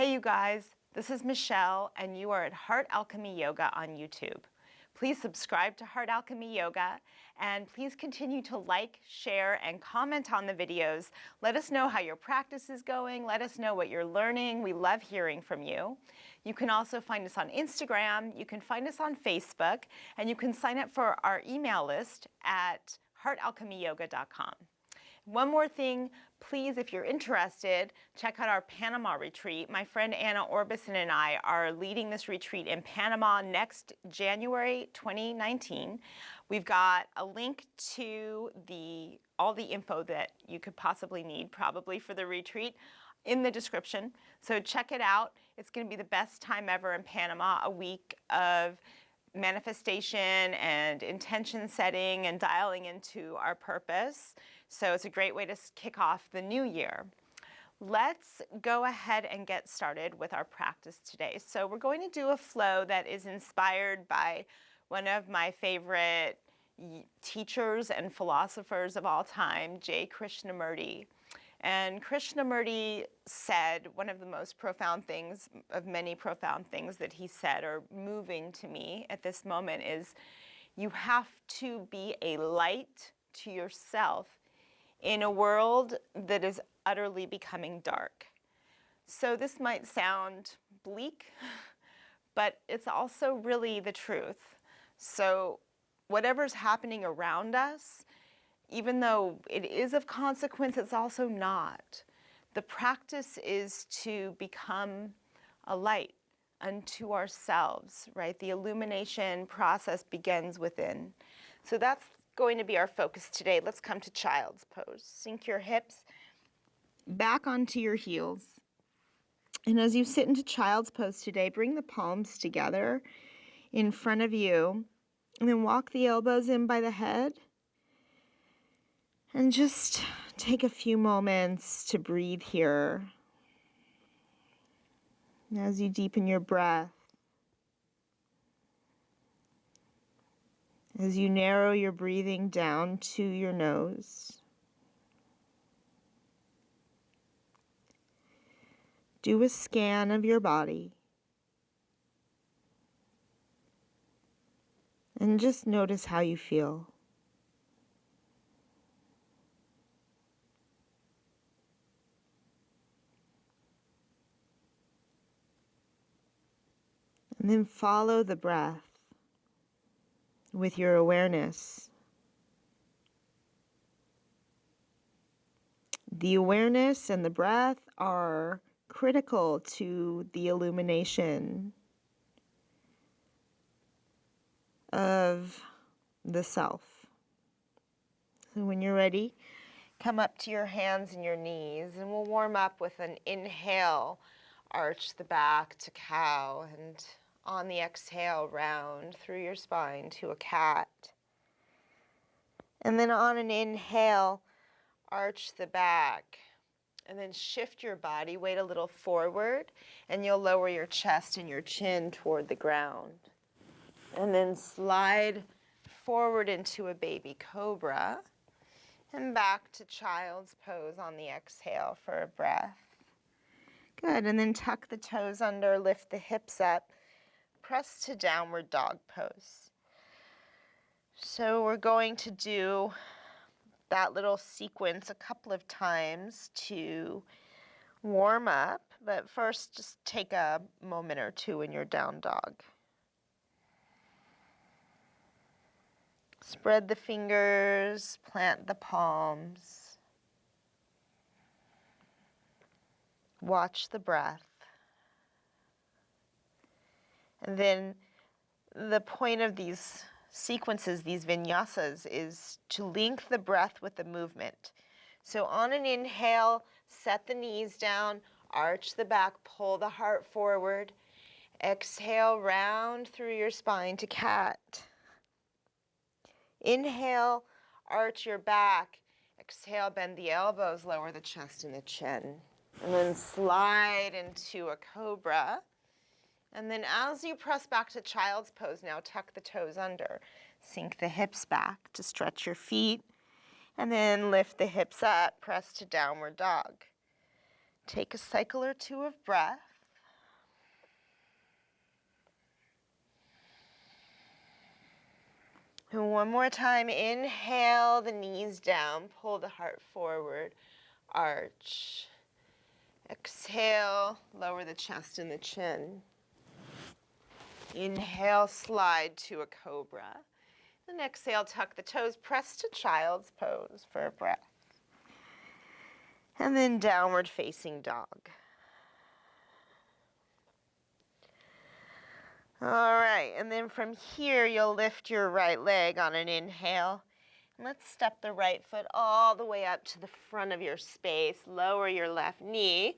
Hey you guys, this is Michelle and you are at Heart Alchemy Yoga on YouTube. Please subscribe to Heart Alchemy Yoga and please continue to like, share, and comment on the videos. Let us know how your practice is going. Let us know what you're learning. We love hearing from you. You can also find us on Instagram, you can find us on Facebook, and you can sign up for our email list at heartalchemyyoga.com. One more thing, please, if you're interested, check out our Panama retreat. My friend Anna Orbison and I are leading this retreat in Panama next January 2019. We've got a link to all the info that you could possibly need, probably, for the retreat in the description. So check it out. It's going to be the best time ever in Panama, a week of manifestation and intention setting and dialing into our purpose. So it's a great way to kick off the new year. Let's go ahead and get started with our practice today. So we're going to do a flow that is inspired by one of my favorite teachers and philosophers of all time, J. Krishnamurti. And Krishnamurti said one of the most profound things, of many profound things that he said are moving to me at this moment, is you have to be a light to yourself in a world that is utterly becoming dark. So this might sound bleak, but it's also really the truth. So whatever's happening around us, even though it is of consequence, it's also not. The practice is to become a light unto ourselves, right? The illumination process begins within. So that's going to be our focus today. Let's come to child's pose. Sink your hips back onto your heels. And as you sit into child's pose today, bring the palms together in front of you, and then walk the elbows in by the head. And just take a few moments to breathe here. As you deepen your breath, as you narrow your breathing down to your nose, do a scan of your body and just notice how you feel. And then follow the breath with your awareness. The awareness and the breath are critical to the illumination of the self. So when you're ready, come up to your hands and your knees, and we'll warm up with an inhale, arch the back to cow, and on the exhale, round through your spine to a cat. And then on an inhale, arch the back. And then shift your body weight a little forward, and you'll lower your chest and your chin toward the ground. And then slide forward into a baby cobra, and back to child's pose on the exhale for a breath. Good, and then tuck the toes under, lift the hips up. Press to downward dog pose. So we're going to do that little sequence a couple of times to warm up, but first just take a moment or two in your down dog. Spread the fingers, plant the palms. Watch the breath. And then the point of these sequences, these vinyasas, is to link the breath with the movement. So on an inhale, set the knees down, arch the back, pull the heart forward. Exhale, round through your spine to cat. Inhale, arch your back. Exhale, bend the elbows, lower the chest and the chin. And then slide into a cobra. And then as you press back to child's pose, now tuck the toes under. Sink the hips back to stretch your feet. And then lift the hips up, press to downward dog. Take a cycle or two of breath. And one more time, inhale the knees down, pull the heart forward, arch. Exhale, lower the chest and the chin. Inhale, slide to a cobra. Then exhale, tuck the toes, press to child's pose for a breath. And then downward facing dog. All right, and then from here, you'll lift your right leg on an inhale. And let's step the right foot all the way up to the front of your space. Lower your left knee,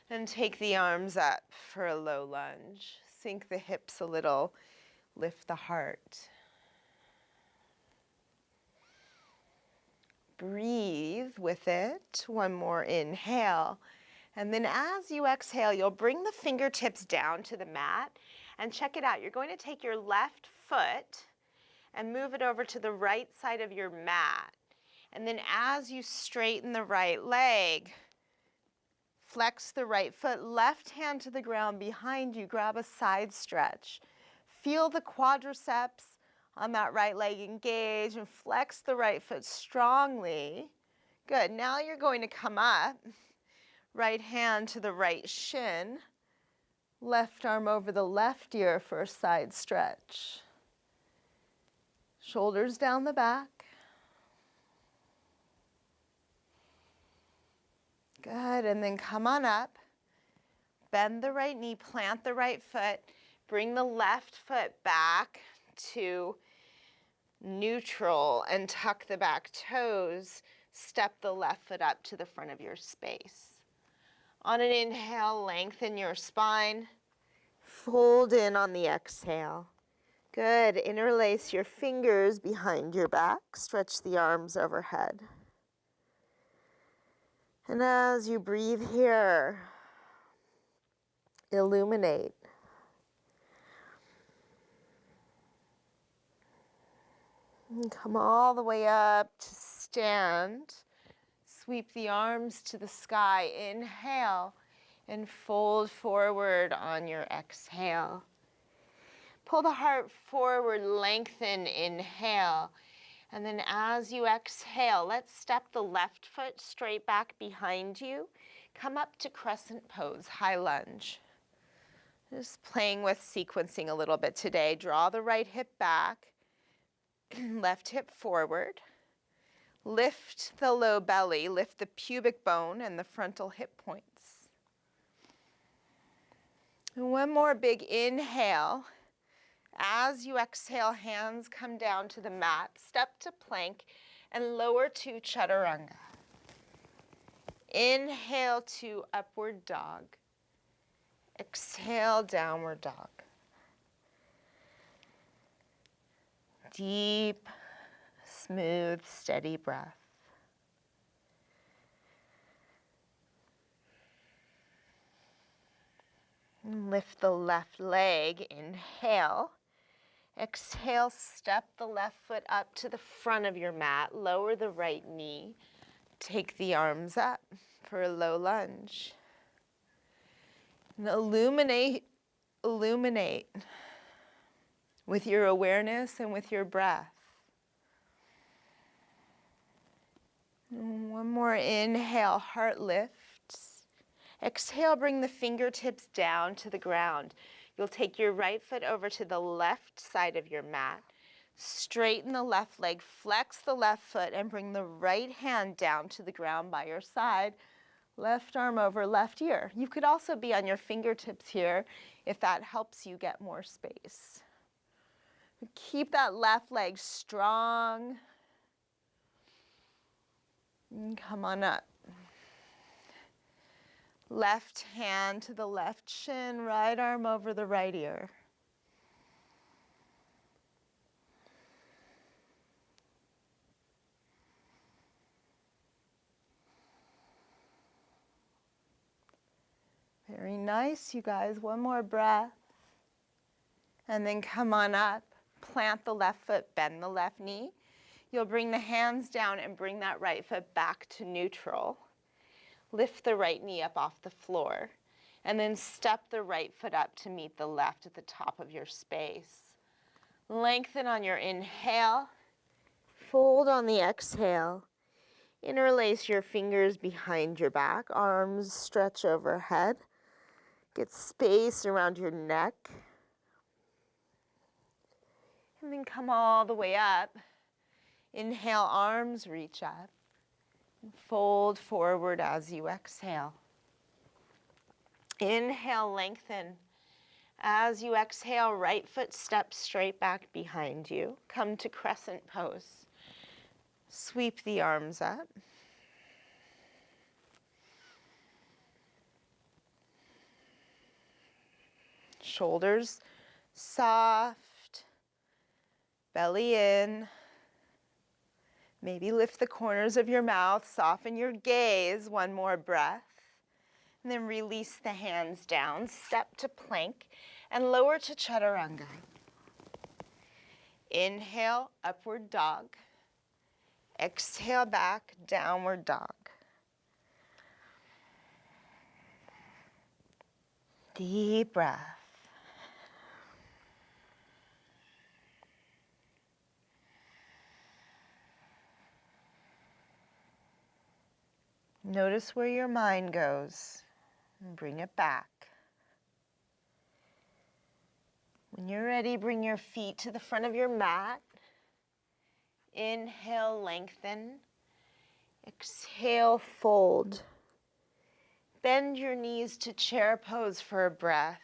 and take the arms up for a low lunge. Sink the hips a little, lift the heart. Breathe with it. One more inhale. And then as you exhale, you'll bring the fingertips down to the mat. And check it out. You're going to take your left foot and move it over to the right side of your mat. And then as you straighten the right leg, flex the right foot, left hand to the ground behind you. Grab a side stretch. Feel the quadriceps on that right leg engage and flex the right foot strongly. Good. Now you're going to come up. Right hand to the right shin. Left arm over the left ear for a side stretch. Shoulders down the back. Good, and then come on up. Bend the right knee, plant the right foot. Bring the left foot back to neutral and tuck the back toes. Step the left foot up to the front of your space. On an inhale, lengthen your spine. Fold in on the exhale. Good. Interlace your fingers behind your back. Stretch the arms overhead. And as you breathe here, illuminate. And come all the way up to stand. Sweep the arms to the sky. Inhale and fold forward on your exhale. Pull the heart forward, lengthen, inhale. And then as you exhale, let's step the left foot straight back behind you. Come up to crescent pose, high lunge. Just playing with sequencing a little bit today. Draw the right hip back, left hip forward. Lift the low belly, lift the pubic bone and the frontal hip points. And one more big inhale. As you exhale, hands come down to the mat, step to plank, and lower to chaturanga. Inhale to upward dog. Exhale, downward dog. Deep, smooth, steady breath. And lift the left leg, inhale. Exhale, step the left foot up to the front of your mat, lower the right knee. Take the arms up for a low lunge. And illuminate with your awareness and with your breath. And one more inhale, heart lifts. Exhale, bring the fingertips down to the ground. You'll take your right foot over to the left side of your mat. Straighten the left leg, flex the left foot, and bring the right hand down to the ground by your side. Left arm over left ear. You could also be on your fingertips here if that helps you get more space. Keep that left leg strong. And come on up. Left hand to the left shin, right arm over the right ear. Very nice, you guys. One more breath. And then come on up. Plant the left foot, bend the left knee. You'll bring the hands down and bring that right foot back to neutral. Lift the right knee up off the floor. And then step the right foot up to meet the left at the top of your space. Lengthen on your inhale. Fold on the exhale. Interlace your fingers behind your back. Arms stretch overhead. Get space around your neck. And then come all the way up. Inhale, arms reach up. And fold forward as you exhale. Inhale, lengthen. As you exhale, right foot steps straight back behind you. Come to crescent pose. Sweep the arms up. Shoulders soft. Belly in. Maybe lift the corners of your mouth. Soften your gaze. One more breath. And then release the hands down. Step to plank and lower to chaturanga. Inhale, upward dog. Exhale back, downward dog. Deep breath. Notice where your mind goes and bring it back. When you're ready, bring your feet to the front of your mat. Inhale, lengthen. Exhale, fold. Bend your knees to chair pose for a breath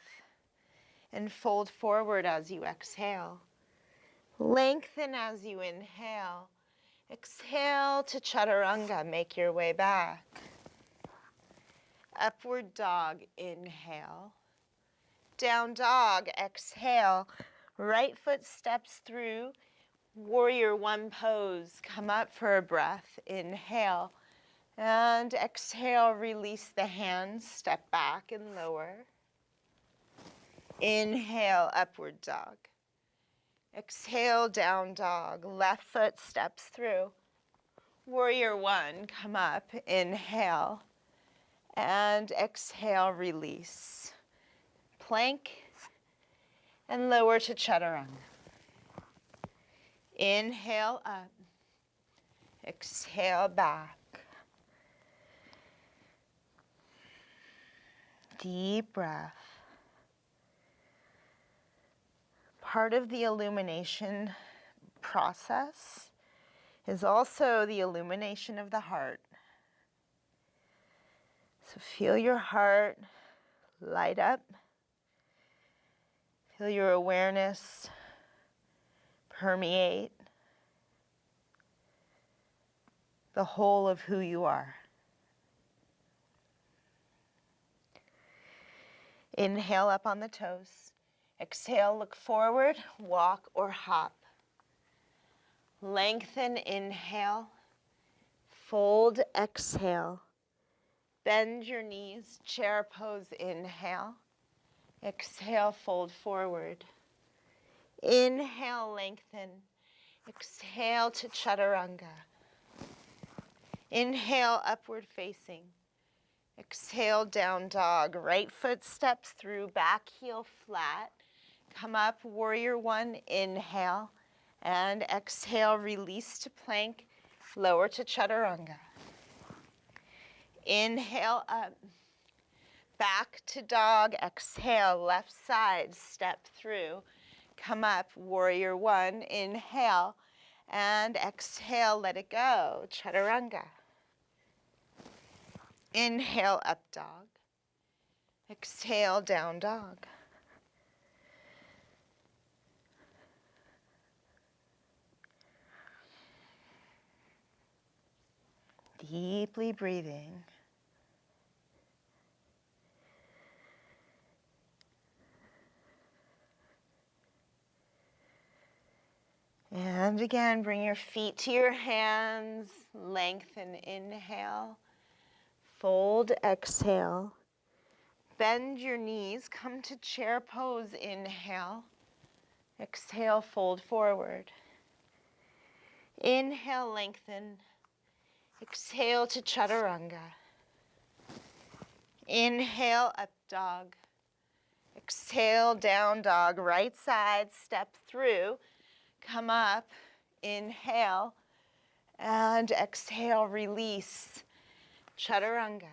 and fold forward as you exhale. Lengthen as you inhale. Exhale to chaturanga, make your way back. Upward dog, inhale. Down dog, exhale. Right foot steps through. Warrior one pose. Come up for a breath. Inhale. And exhale, release the hands. Step back and lower. Inhale, upward dog. Exhale, down dog. Left foot steps through. Warrior one, come up. Inhale. And exhale, release. Plank and lower to chaturanga. Inhale up. Exhale back. Deep breath. Part of the illumination process is also the illumination of the heart. So feel your heart light up. Feel your awareness permeate the whole of who you are. Inhale up on the toes. Exhale, look forward, walk or hop. Lengthen, inhale. Fold, exhale. Bend your knees, chair pose, inhale. Exhale, fold forward. Inhale, lengthen. Exhale to chaturanga. Inhale, upward facing. Exhale, down dog. Right foot steps through, back heel flat. Come up, warrior one, inhale. And exhale, release to plank, lower to chaturanga. Inhale up. Back to dog, exhale, left side, step through. Come up, warrior one, inhale. And exhale, let it go, chaturanga. Inhale, up dog. Exhale, down dog. Deeply breathing. And again, bring your feet to your hands. Lengthen, inhale. Fold, exhale. Bend your knees. Come to chair pose, inhale. Exhale, fold forward. Inhale, lengthen. Exhale to chaturanga. Inhale, up dog. Exhale, down dog. Right side, step through. Come up, inhale. And exhale, release, chaturanga.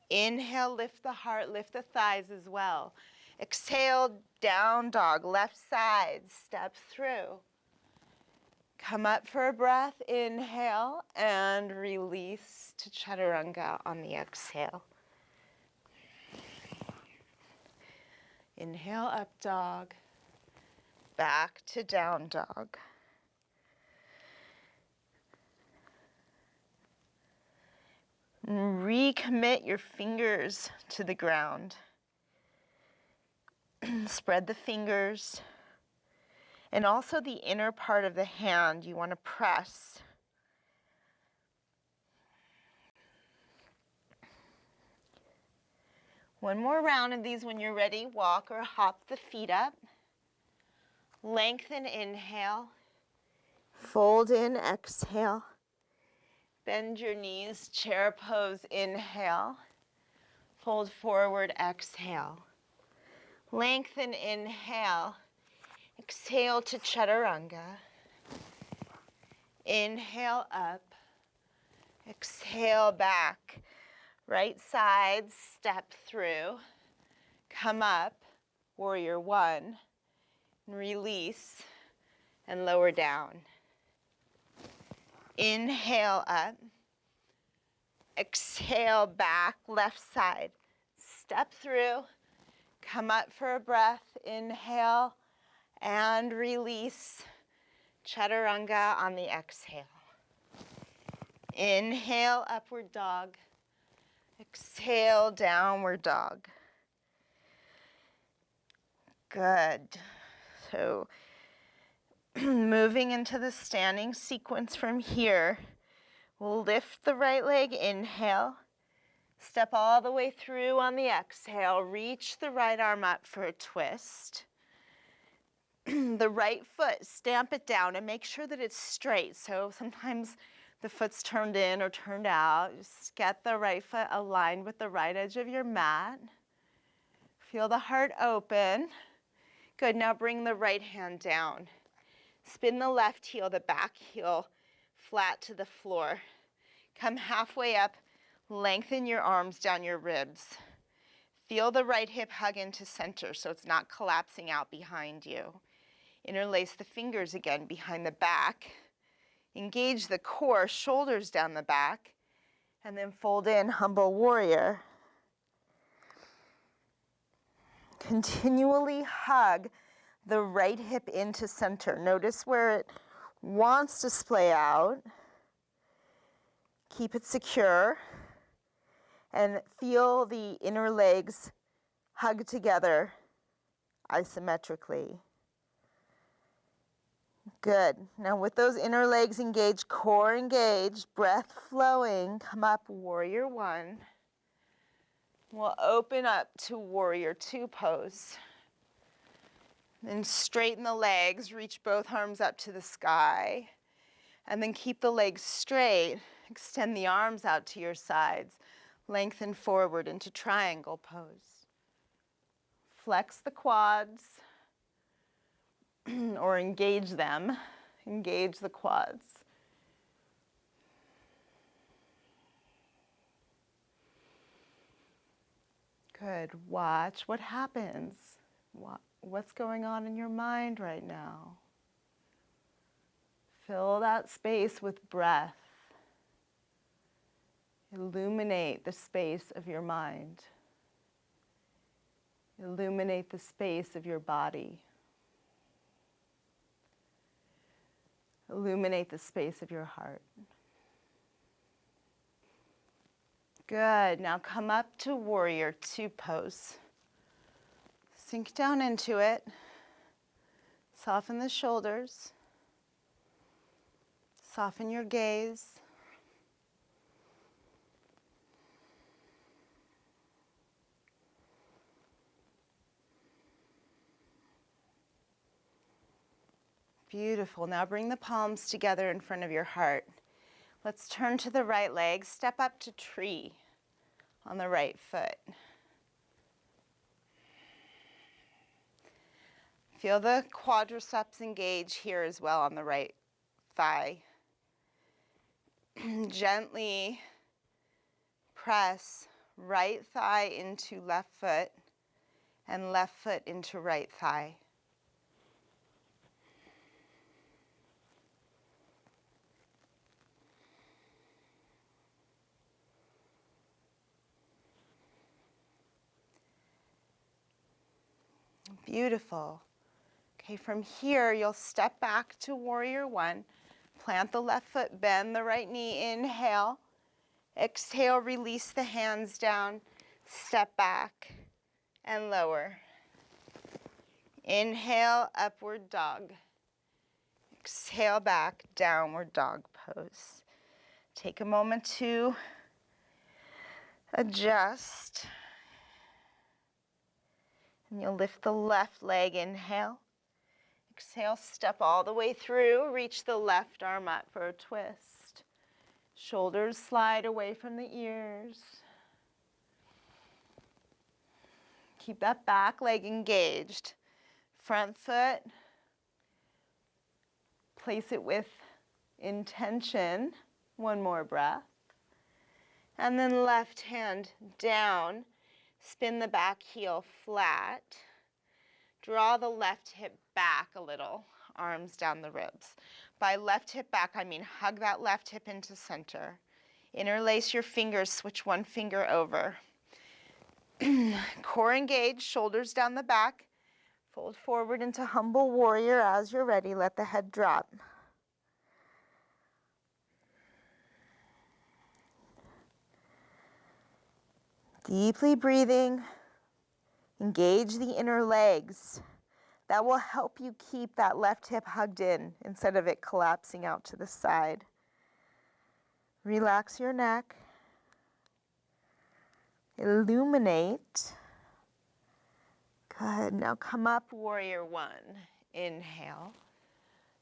Inhale, lift the heart, lift the thighs as well. Exhale, down dog, left side, step through. Come up for a breath, inhale, and release to chaturanga on the exhale. Inhale, up dog, back to down dog. Recommit your fingers to the ground. Spread the fingers. And also the inner part of the hand, you want to press. One more round of these. When you're ready, walk or hop the feet up. Lengthen, inhale. Fold in, exhale. Bend your knees, chair pose, inhale. Fold forward, exhale. Lengthen, inhale. Exhale to chaturanga. Inhale up. Exhale back. Right side, step through. Come up, warrior one. Release and lower down. Inhale up. Exhale back, left side. Step through. Come up for a breath. Inhale and release. Chaturanga on the exhale. Inhale, upward dog. Exhale, downward dog. Good. So moving into the standing sequence from here, we'll lift the right leg, inhale. Step all the way through on the exhale. Reach the right arm up for a twist. The right foot, stamp it down and make sure that it's straight. So sometimes the foot's turned in or turned out. Just get the right foot aligned with the right edge of your mat. Feel the heart open. Good, now bring the right hand down. Spin the left heel, the back heel, flat to the floor. Come halfway up, lengthen your arms down your ribs. Feel the right hip hug into center so it's not collapsing out behind you. Interlace the fingers again behind the back. Engage the core, shoulders down the back, and then fold in, humble warrior. Continually hug the right hip into center. Notice where it wants to splay out. Keep it secure. And feel the inner legs hug together isometrically. Good. Now with those inner legs engaged, core engaged, breath flowing, come up, warrior one. We'll open up to warrior two pose. Then straighten the legs, reach both arms up to the sky. And then keep the legs straight, extend the arms out to your sides. Lengthen forward into triangle pose. Flex the quads or engage them. Engage the quads. Good. Watch what happens. What's going on in your mind right now? Fill that space with breath. Illuminate the space of your mind. Illuminate the space of your body. Illuminate the space of your heart. Good. Now come up to warrior two pose. Sink down into it. Soften the shoulders. Soften your gaze. Beautiful. Now bring the palms together in front of your heart. Let's turn to the right leg. Step up to tree on the right foot. Feel the quadriceps engage here as well on the right thigh. Gently press right thigh into left foot and left foot into right thigh. Beautiful. Okay, from here, you'll step back to warrior one. Plant the left foot, bend the right knee, inhale. Exhale, release the hands down, step back and lower. Inhale, upward dog. Exhale back, downward dog pose. Take a moment to adjust. And you'll lift the left leg, inhale. Exhale, step all the way through, reach the left arm up for a twist. Shoulders slide away from the ears. Keep that back leg engaged. Front foot, place it with intention. One more breath. And then left hand down. Spin the back heel flat. Draw the left hip back a little, arms down the ribs. By left hip back, I mean hug that left hip into center. Interlace your fingers, switch one finger over. Core engaged, shoulders down the back. Fold forward into humble warrior. As you're ready, let the head drop. Deeply breathing. Engage the inner legs. That will help you keep that left hip hugged in instead of it collapsing out to the side. Relax your neck. Illuminate. Good. Now come up, warrior one. Inhale.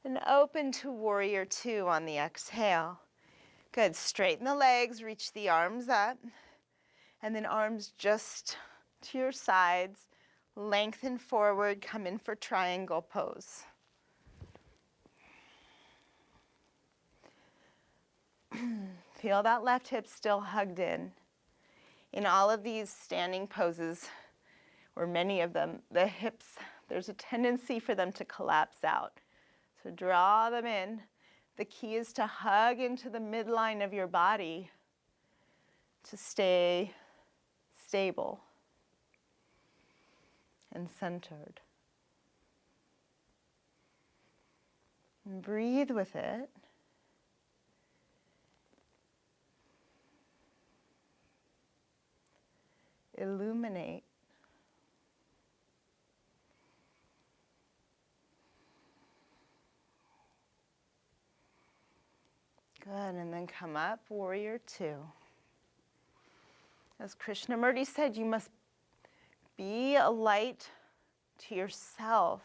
And open to warrior two on the exhale. Good. Straighten the legs, reach the arms up. And then arms just to your sides. Lengthen forward, come in for triangle pose. Feel that left hip still hugged in. In all of these standing poses, or many of them, the hips, there's a tendency for them to collapse out. So draw them in. The key is to hug into the midline of your body to stay stable and centered. And breathe with it. Illuminate. Good, and then come up, warrior two. As Krishnamurti said, you must be a light to yourself.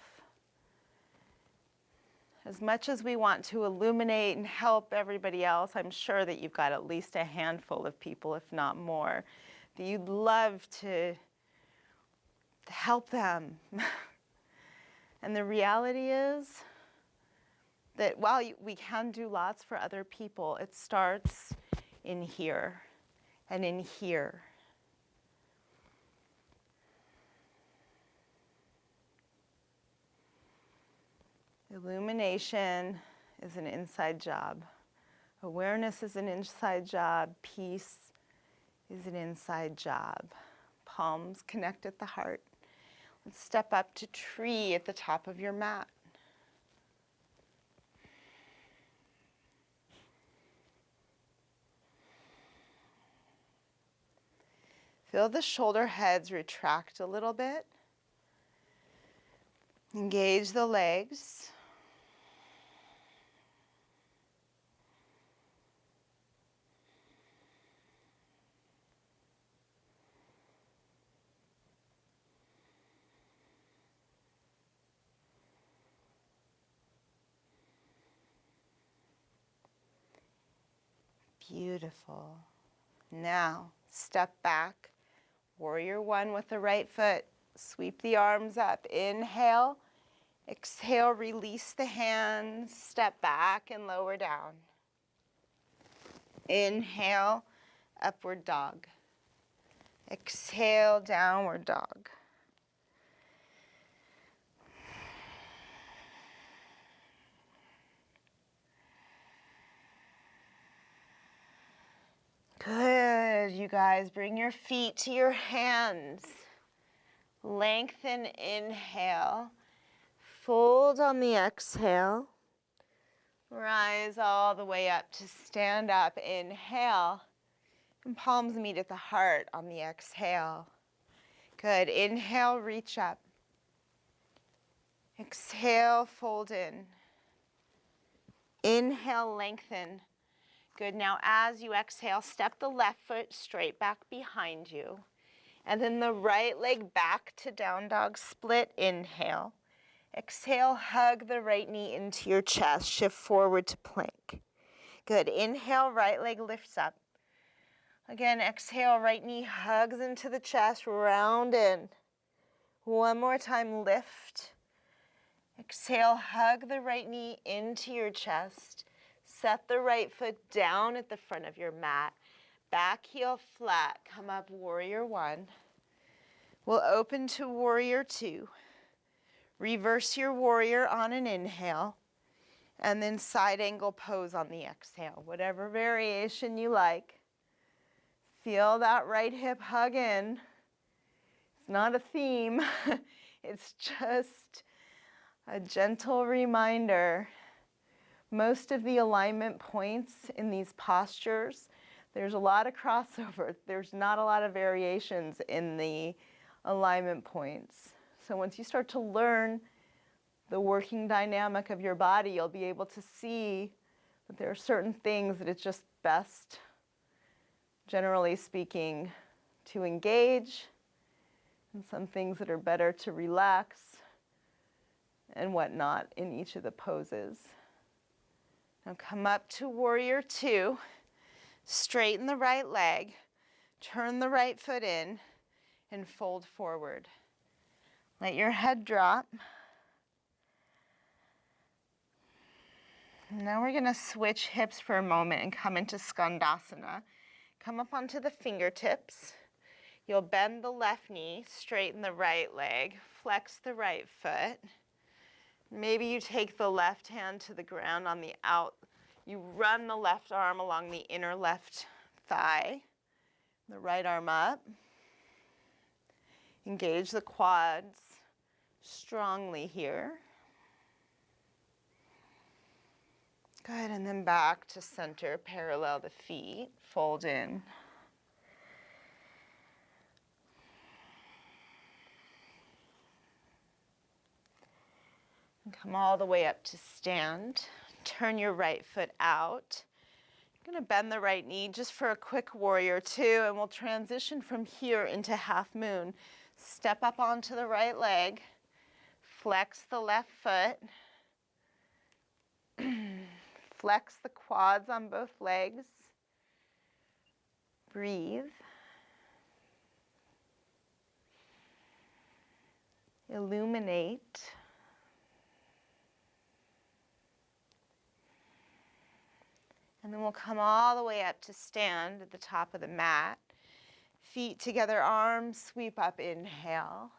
As much as we want to illuminate and help everybody else, I'm sure that you've got at least a handful of people, if not more, that you'd love to help them. And the reality is that while we can do lots for other people, it starts in here and in here. Illumination is an inside job. Awareness is an inside job. Peace is an inside job. Palms connect at the heart. Let's step up to tree at the top of your mat. Feel the shoulder heads retract a little bit. Engage the legs. Beautiful. Now, step back. Warrior one with the right foot. Sweep the arms up. Inhale. Exhale, release the hands, step back and lower down. Inhale, upward dog. Exhale, downward dog. Good, you guys. Bring your feet to your hands. Lengthen, inhale. Fold on the exhale. Rise all the way up to stand up. Inhale. And palms meet at the heart on the exhale. Good. Inhale, reach up. Exhale, fold in. Inhale, lengthen. Good. Now as you exhale, step the left foot straight back behind you. And then the right leg back to down dog split. Inhale. Exhale, hug the right knee into your chest. Shift forward to plank. Good. Inhale, right leg lifts up. Again, exhale, right knee hugs into the chest, round in. One more time, lift. Exhale, hug the right knee into your chest. Set the right foot down at the front of your mat. Back heel flat, come up, warrior one. We'll open to warrior two. Reverse your warrior on an inhale. And then side angle pose on the exhale. Whatever variation you like. Feel that right hip hug in. It's not a theme. It's just a gentle reminder. Most of the alignment points in these postures, there's a lot of crossover. There's not a lot of variations in the alignment points. So once you start to learn the working dynamic of your body, you'll be able to see that there are certain things that it's just best, generally speaking, to engage, and some things that are better to relax, and whatnot in each of the poses. Now come up to warrior two, straighten the right leg, turn the right foot in, and fold forward. Let your head drop. Now we're going to switch hips for a moment and come into Skandasana. Come up onto the fingertips. You'll bend the left knee, straighten the right leg, flex the right foot. Maybe you take the left hand to the ground on the out. You run the left arm along the inner left thigh. The right arm up. Engage the quads strongly here. Good, and then back to center, parallel the feet, fold in. And come all the way up to stand. Turn your right foot out. You're going to bend the right knee just for a quick warrior two, and we'll transition from here into half moon. Step up onto the right leg, flex the left foot, flex the quads on both legs, breathe, illuminate, and then we'll come all the way up to stand at the top of the mat. Feet together, arms sweep up, inhale.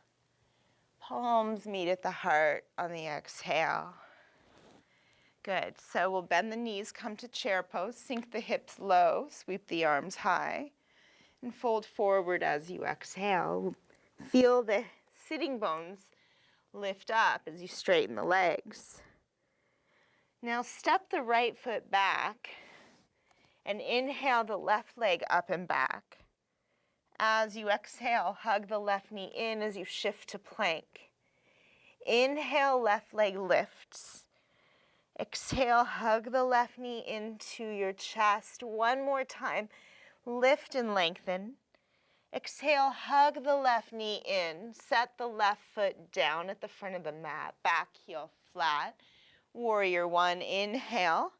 Palms meet at the heart on the exhale. Good, so we'll bend the knees, come to chair pose, sink the hips low, sweep the arms high, and fold forward as you exhale. Feel the sitting bones lift up as you straighten the legs. Now step the right foot back and inhale the left leg up and back. As you exhale, hug the left knee in as you shift to plank. Inhale, left leg lifts. Exhale, hug the left knee into your chest. One more time, lift and lengthen. Exhale, hug the left knee in. Set the left foot down at the front of the mat. Back heel flat. Warrior one, inhale.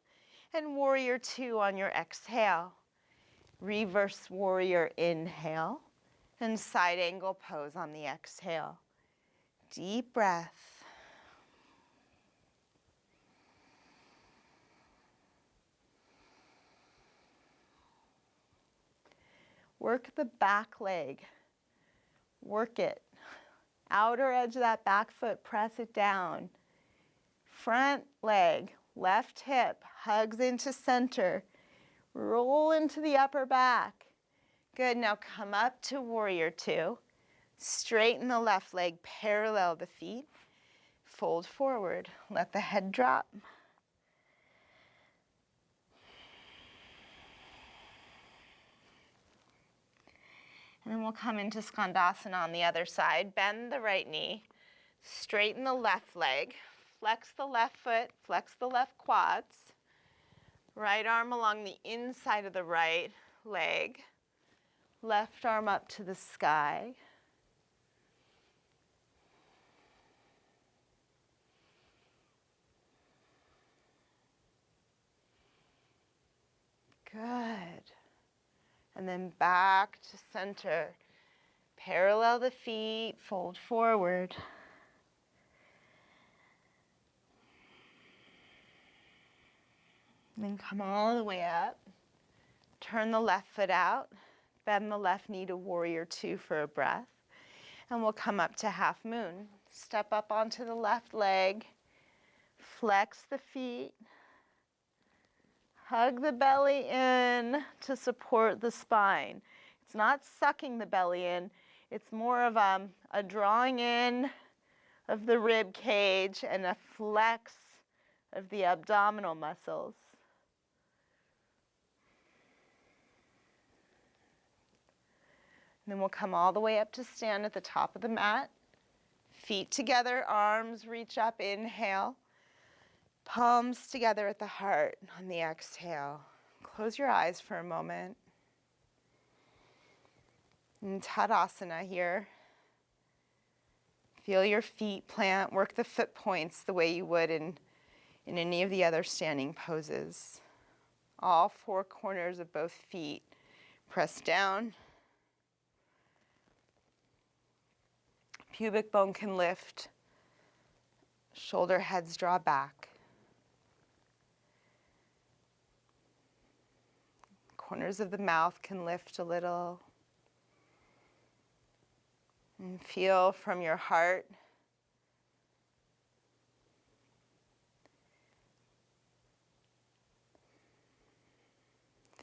And warrior two on your exhale. Reverse warrior, inhale, and side angle pose on the exhale. Deep breath. Work the back leg. Work it. Outer edge of that back foot, press it down. Front leg, left hip, hugs into center. Roll into the upper back. Good, now come up to warrior two. Straighten the left leg, parallel the feet. Fold forward, let the head drop. And then we'll come into Skandasana on the other side. Bend the right knee, straighten the left leg, flex the left foot, flex the left quads. Right arm along the inside of the right leg. Left arm up to the sky. Good. And then back to center. Parallel the feet, fold forward. And then come all the way up. Turn the left foot out. Bend the left knee to warrior two for a breath. And we'll come up to half moon. Step up onto the left leg. Flex the feet. Hug the belly in to support the spine. It's not sucking the belly in. It's more of a drawing in of the rib cage and a flex of the abdominal muscles. And then we'll come all the way up to stand at the top of the mat. Feet together, arms reach up, inhale. Palms together at the heart on the exhale. Close your eyes for a moment. In Tadasana here. Feel your feet plant, work the foot points the way you would in any of the other standing poses. All four corners of both feet press down. Pubic bone can lift. Shoulder heads draw back. Corners of the mouth can lift a little. And feel from your heart.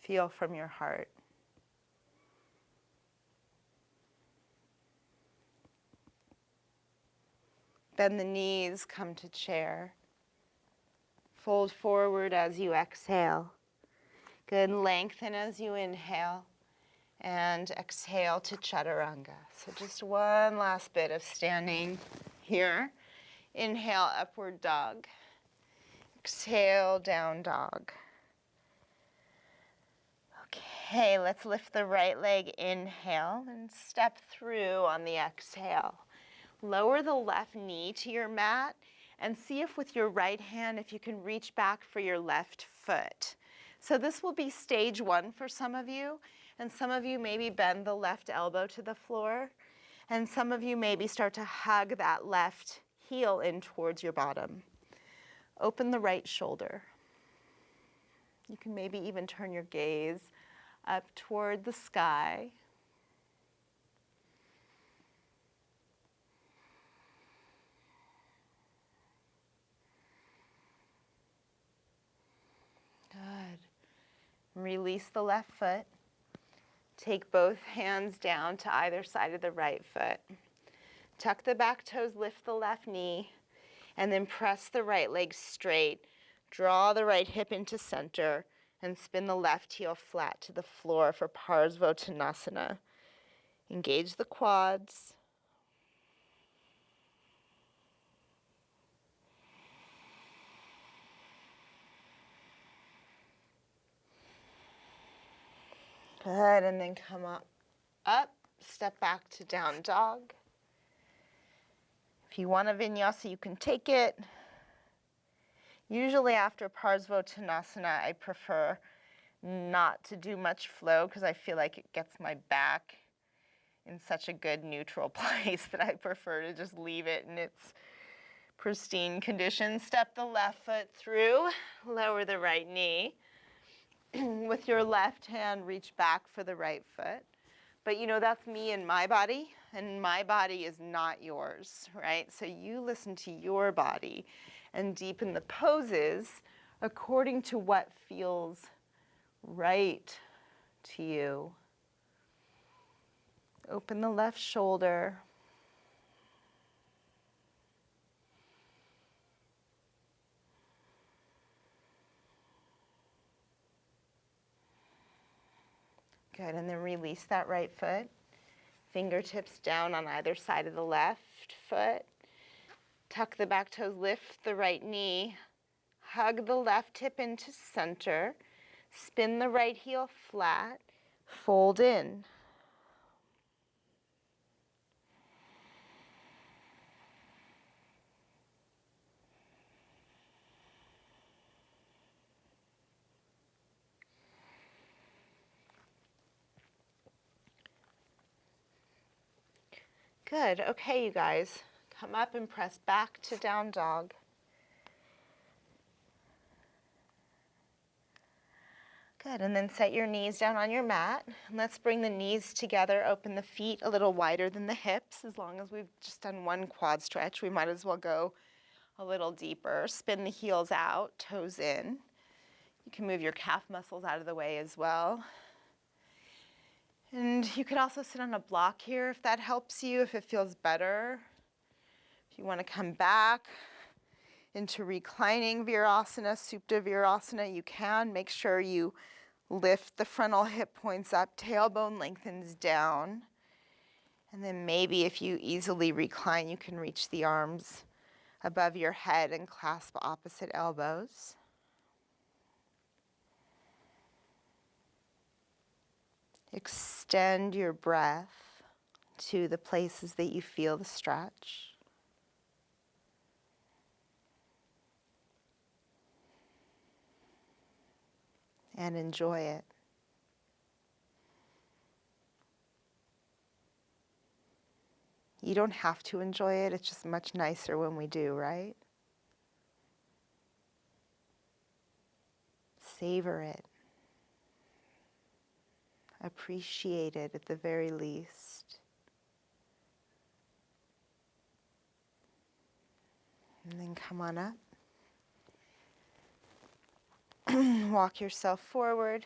Feel from your heart. Bend the knees, come to chair. Fold forward as you exhale. Good, lengthen as you inhale. And exhale to Chaturanga. So just one last bit of standing here. Inhale, upward dog. Exhale, down dog. Okay, let's lift the right leg, inhale, and step through on the exhale. Lower the left knee to your mat and see if with your right hand, if you can reach back for your left foot. So this will be stage one for some of you, and some of you maybe bend the left elbow to the floor, and some of you maybe start to hug that left heel in towards your bottom. Open the right shoulder. You can maybe even turn your gaze up toward the sky. Good. Release the left foot. Take both hands down to either side of the right foot. Tuck the back toes, lift the left knee, and then press the right leg straight. Draw the right hip into center and spin the left heel flat to the floor for Parsvottanasana. Engage the quads. Good, and then come up, step back to down dog. If you want a vinyasa, you can take it. Usually after Parsvottanasana, I prefer not to do much flow because I feel like it gets my back in such a good neutral place that I prefer to just leave it in its pristine condition. Step the left foot through, lower the right knee. With your left hand, reach back for the right foot. But you know, that's me and my body is not yours, right? So you listen to your body and deepen the poses according to what feels right to you. Open the left shoulder. Good, and then release that right foot. Fingertips down on either side of the left foot. Tuck the back toes, lift the right knee. Hug the left hip into center. Spin the right heel flat. Fold in. Good. Okay, you guys. Come up and press back to down dog. Good, and then set your knees down on your mat. And let's bring the knees together, open the feet a little wider than the hips. As long as we've just done one quad stretch, we might as well go a little deeper. Spin the heels out, toes in. You can move your calf muscles out of the way as well. And you could also sit on a block here if that helps you, if it feels better. If you want to come back into reclining virasana, supta virasana, you can. Make sure you lift the frontal hip points up, tailbone lengthens down. And then maybe if you easily recline, you can reach the arms above your head and clasp opposite elbows. Extend your breath to the places that you feel the stretch. And enjoy it. You don't have to enjoy it, it's just much nicer when we do, right? Savor it. Appreciate it at the very least. And then come on up. Walk yourself forward.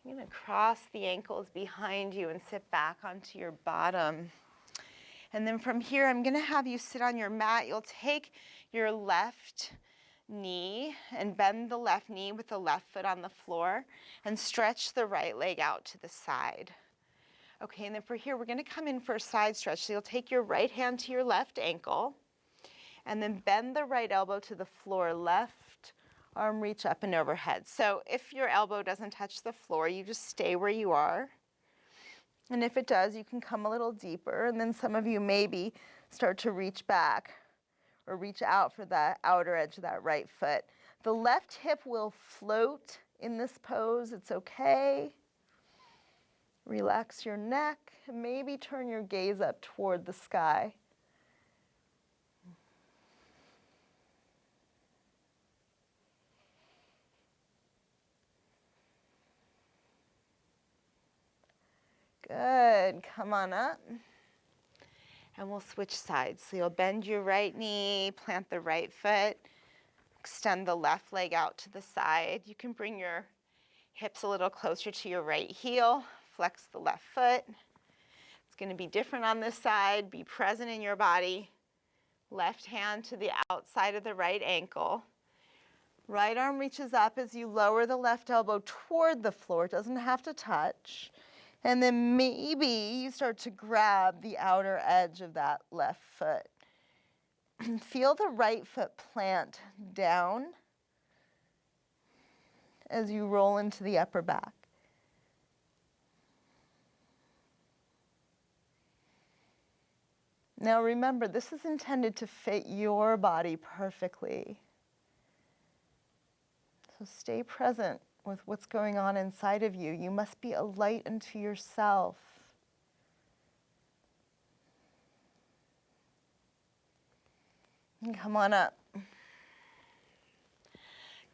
You're going to cross the ankles behind you and sit back onto your bottom. And then from here, I'm going to have you sit on your mat. You'll take your left knee and bend the left knee with the left foot on the floor and stretch the right leg out to the side. Okay, and then for here, we're going to come in for a side stretch. So you'll take your right hand to your left ankle and then bend the right elbow to the floor, left arm reach up and overhead. So if your elbow doesn't touch the floor, you just stay where you are. And if it does, you can come a little deeper. And then some of you maybe start to reach back or reach out for the outer edge of that right foot. The left hip will float in this pose. It's okay. Relax your neck and maybe turn your gaze up toward the sky. Good, come on up. And we'll switch sides. So you'll bend your right knee, plant the right foot, extend the left leg out to the side. You can bring your hips a little closer to your right heel, flex the left foot. It's going to be different on this side. Be present in your body. Left hand to the outside of the right ankle. Right arm reaches up as you lower the left elbow toward the floor. It doesn't have to touch. And then maybe you start to grab the outer edge of that left foot. Feel the right foot plant down as you roll into the upper back. Now remember, this is intended to fit your body perfectly. So stay present with what's going on inside of you. You must be a light unto yourself. And come on up.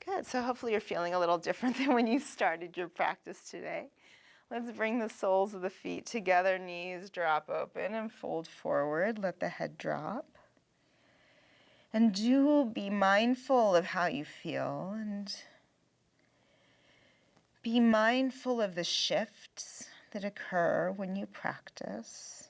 Good, so hopefully you're feeling a little different than when you started your practice today. Let's bring the soles of the feet together, knees drop open and fold forward. Let the head drop. And do be mindful of how you feel and be mindful of the shifts that occur when you practice.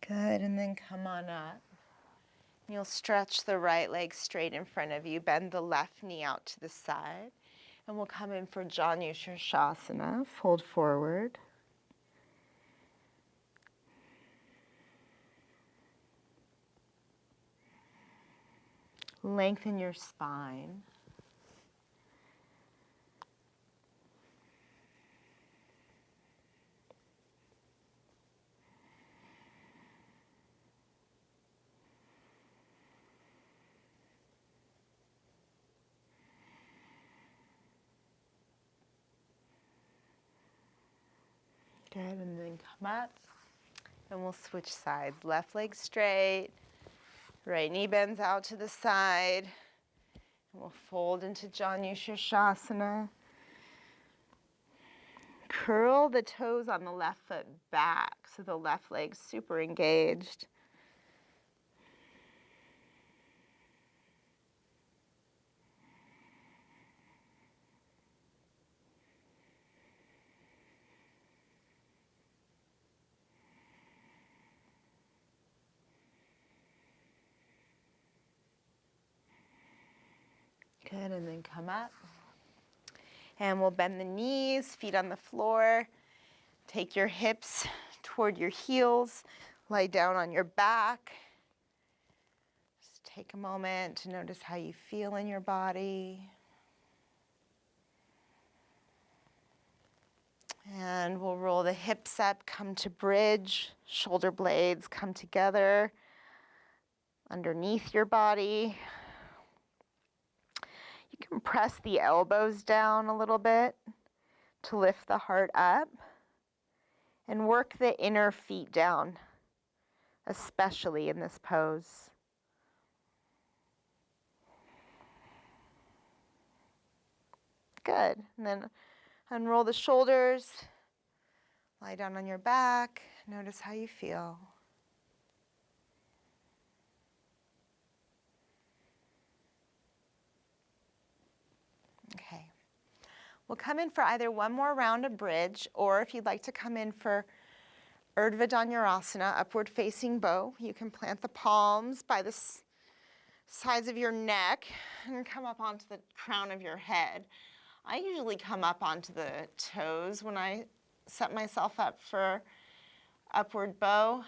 Good, and then come on up. You'll stretch the right leg straight in front of you, bend the left knee out to the side, and we'll come in for Janushirshasana, fold forward. Lengthen your spine. Good, and then come up, and we'll switch sides. Left leg straight, right knee bends out to the side, and we'll fold into Janushirshasana. Curl the toes on the left foot back, so the left leg's super engaged. Good, and then come up. And we'll bend the knees, feet on the floor. Take your hips toward your heels. Lie down on your back. Just take a moment to notice how you feel in your body. And we'll roll the hips up, come to bridge. Shoulder blades come together underneath your body. You can press the elbows down a little bit to lift the heart up and work the inner feet down, especially in this pose. Good. And then unroll the shoulders, lie down on your back, notice how you feel. Okay. We'll come in for either one more round of bridge, or if you'd like to come in for Urdhva Dhanurasana, upward facing bow, you can plant the palms by the sides of your neck and come up onto the crown of your head. I usually come up onto the toes when I set myself up for upward bow,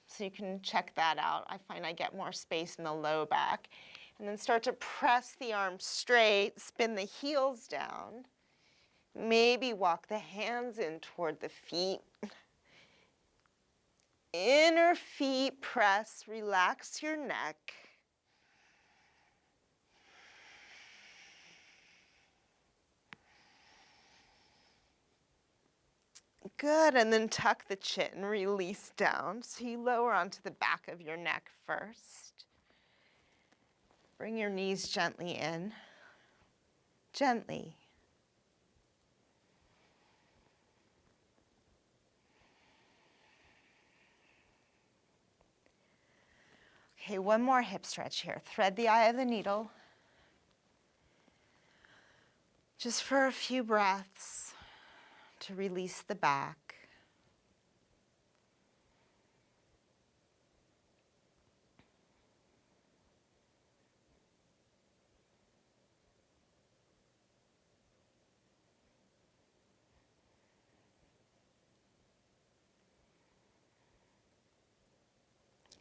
so you can check that out. I find I get more space in the low back. And then start to press the arms straight, spin the heels down. Maybe walk the hands in toward the feet. Inner feet press, relax your neck. Good, and then tuck the chin, release down. So you lower onto the back of your neck first. Bring your knees gently in. Gently. Okay, one more hip stretch here. Thread the eye of the needle. Just for a few breaths to release the back.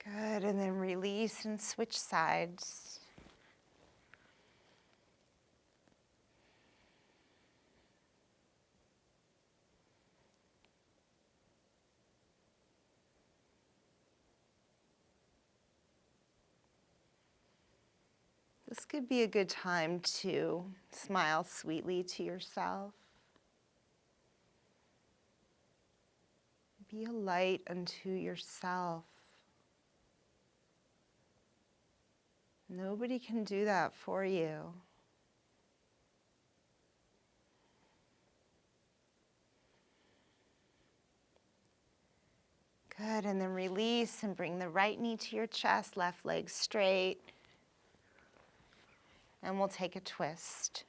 Good, and then release and switch sides. This could be a good time to smile sweetly to yourself. Be a light unto yourself. Nobody can do that for you. Good, and then release and bring the right knee to your chest, left leg straight. And we'll take a twist.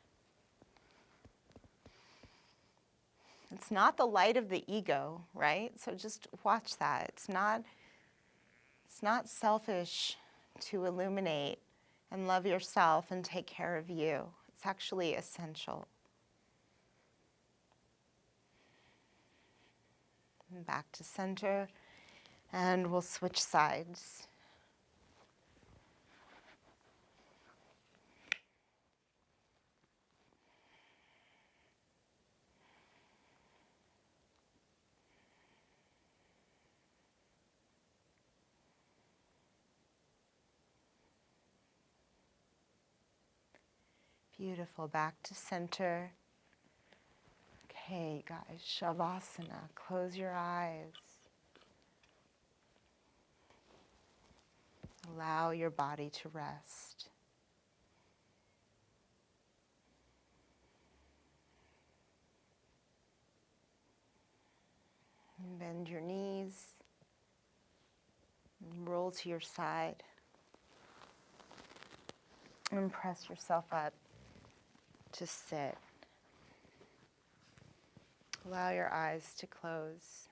It's not the light of the ego, right? So just watch that. It's not selfish to illuminate and love yourself and take care of you. It's actually essential. And back to center, and we'll switch sides. Beautiful, back to center. Okay, guys, Shavasana, close your eyes. Allow your body to rest. And bend your knees. And roll to your side. And press yourself up to sit. Allow your eyes to close.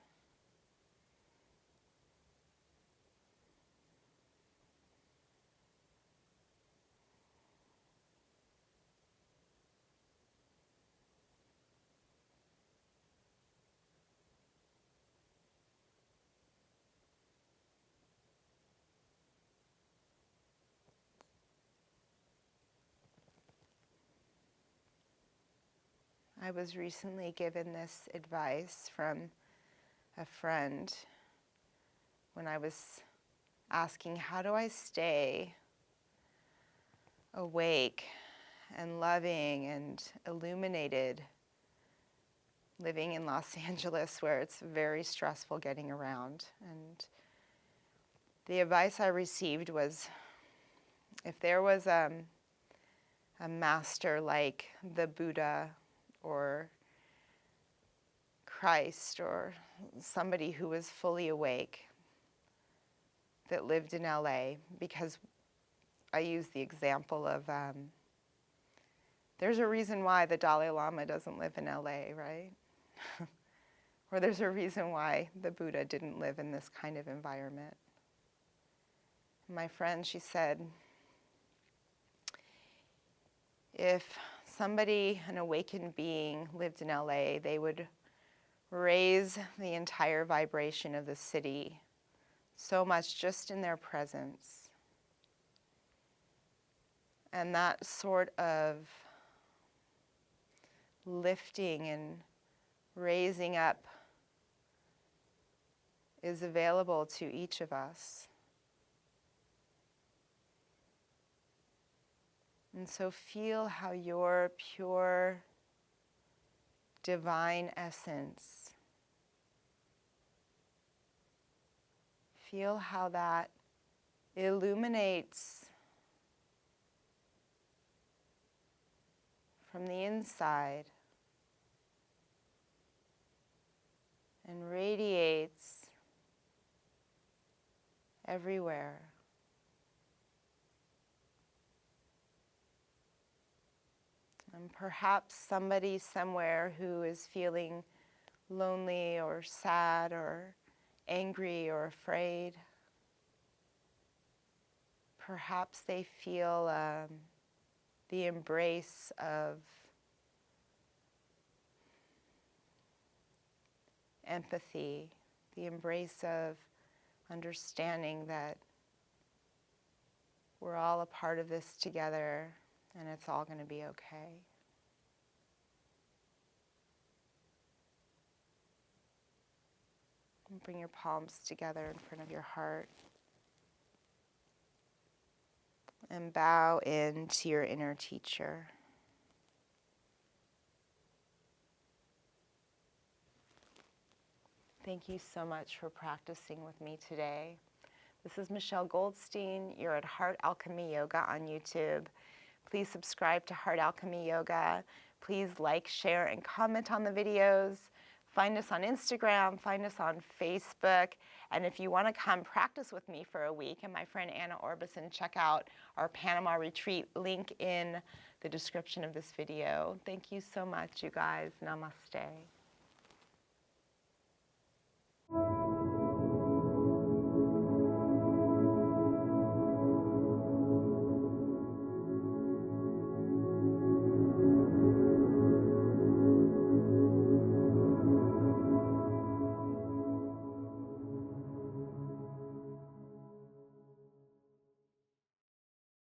I was recently given this advice from a friend when I was asking, how do I stay awake and loving and illuminated living in Los Angeles, where it's very stressful getting around? And the advice I received was, if there was a master like the Buddha or Christ or somebody who was fully awake that lived in LA, because I use the example of there's a reason why the Dalai Lama doesn't live in LA, right? Or there's a reason why the Buddha didn't live in this kind of environment. My friend, she said, if somebody, an awakened being, lived in LA, they would raise the entire vibration of the city so much just in their presence. And that sort of lifting and raising up is available to each of us. And so feel how your pure divine essence, feel how that illuminates from the inside and radiates everywhere. And perhaps somebody somewhere who is feeling lonely or sad or angry or afraid, perhaps they feel the embrace of empathy, the embrace of understanding that we're all a part of this together and it's all going to be okay. And bring your palms together in front of your heart. And bow into your inner teacher. Thank you so much for practicing with me today. This is Michelle Goldstein. You're at Heart Alchemy Yoga on YouTube. Please subscribe to Heart Alchemy Yoga. Please like, share, and comment on the videos. Find us on Instagram, find us on Facebook, and if you want to come practice with me for a week and my friend Anna Orbison, check out our Panama retreat, link in the description of this video. Thank you so much, you guys. Namaste.